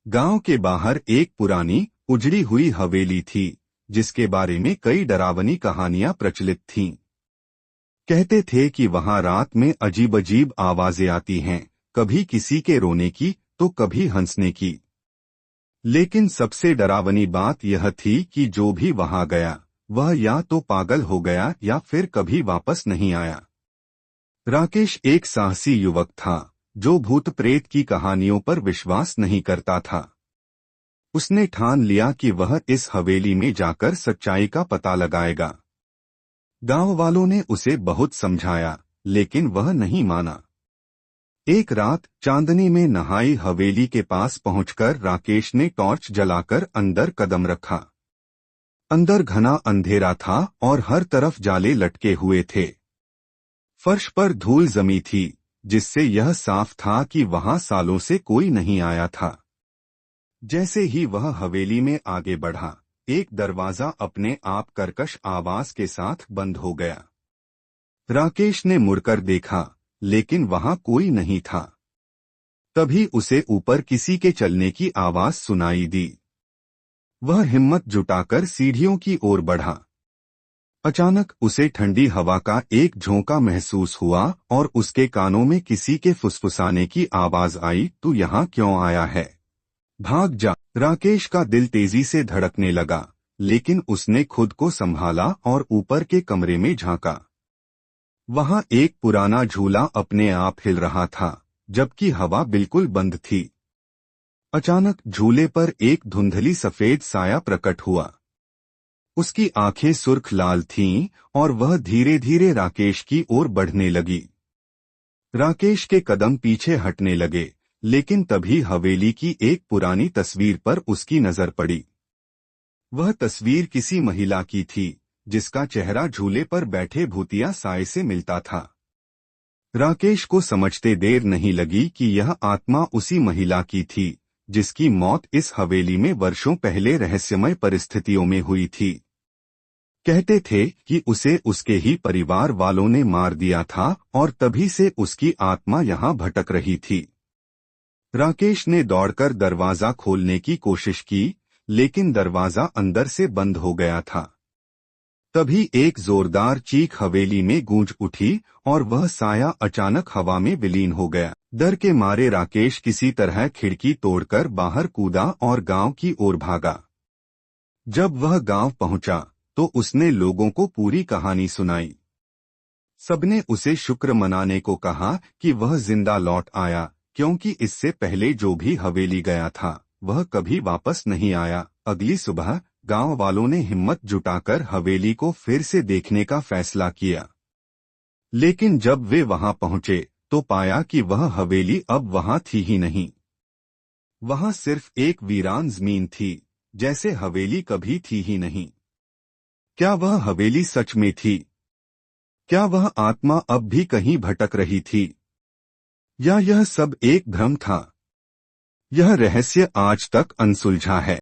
गांव के बाहर एक पुरानी उजड़ी हुई हवेली थी, जिसके बारे में कई डरावनी कहानियां प्रचलित थीं। कहते थे कि वहां रात में अजीब अजीब आवाजें आती हैं, कभी किसी के रोने की तो कभी हंसने की। लेकिन सबसे डरावनी बात यह थी कि जो भी वहां गया वह या तो पागल हो गया या फिर कभी वापस नहीं आया। राकेश एक साहसी युवक था, जो भूत प्रेत की कहानियों पर विश्वास नहीं करता था। उसने ठान लिया कि वह इस हवेली में जाकर सच्चाई का पता लगाएगा। गांव वालों ने उसे बहुत समझाया, लेकिन वह नहीं माना। एक रात चांदनी में नहाई हवेली के पास पहुंचकर राकेश ने टॉर्च जलाकर अंदर कदम रखा। अंदर घना अंधेरा था और हर तरफ जाले लटके हुए थे। फर्श पर धूल जमी थी, जिससे यह साफ था कि वहां सालों से कोई नहीं आया था। जैसे ही वह हवेली में आगे बढ़ा, एक दरवाजा अपने आप कर्कश आवाज के साथ बंद हो गया। राकेश ने मुड़कर देखा, लेकिन वहां कोई नहीं था। तभी उसे ऊपर किसी के चलने की आवाज सुनाई दी। वह हिम्मत जुटाकर सीढ़ियों की ओर बढ़ा। अचानक उसे ठंडी हवा का एक झोंका महसूस हुआ और उसके कानों में किसी के फुसफुसाने की आवाज आई, तू यहाँ क्यों आया है? भाग जा। राकेश का दिल तेजी से धड़कने लगा, लेकिन उसने खुद को संभाला और ऊपर के कमरे में झांका। वहां एक पुराना झूला अपने आप हिल रहा था, जबकि हवा बिल्कुल बंद थी। अचानक झूले पर एक धुंधली सफेद साया प्रकट हुआ। उसकी आंखें सुर्ख लाल थीं और वह धीरे धीरे राकेश की ओर बढ़ने लगी। राकेश के कदम पीछे हटने लगे, लेकिन तभी हवेली की एक पुरानी तस्वीर पर उसकी नजर पड़ी। वह तस्वीर किसी महिला की थी, जिसका चेहरा झूले पर बैठे भूतिया साए से मिलता था। राकेश को समझते देर नहीं लगी कि यह आत्मा उसी महिला की थी, जिसकी मौत इस हवेली में वर्षों पहले रहस्यमय परिस्थितियों में हुई थी। कहते थे कि उसे उसके ही परिवार वालों ने मार दिया था और तभी से उसकी आत्मा यहाँ भटक रही थी। राकेश ने दौड़कर दरवाजा खोलने की कोशिश की, लेकिन दरवाजा अंदर से बंद हो गया था। तभी एक जोरदार चीख हवेली में गूंज उठी और वह साया अचानक हवा में विलीन हो गया। डर के मारे राकेश किसी तरह खिड़की तोड़कर बाहर कूदा और गांव की ओर भागा। जब वह गांव पहुंचा, तो उसने लोगों को पूरी कहानी सुनाई। सबने उसे शुक्र मनाने को कहा कि वह जिंदा लौट आया, क्योंकि इससे पहले जो भी हवेली गया था वह कभी वापस नहीं आया। अगली सुबह गांव वालों ने हिम्मत जुटाकर हवेली को फिर से देखने का फैसला किया। लेकिन जब वे वहां पहुंचे तो पाया कि वह हवेली अब वहां थी ही नहीं। वहां सिर्फ एक वीरान जमीन थी, जैसे हवेली कभी थी ही नहीं। क्या वह हवेली सच में थी? क्या वह आत्मा अब भी कहीं भटक रही थी, या यह सब एक भ्रम था? यह रहस्य आज तक अनसुलझा है।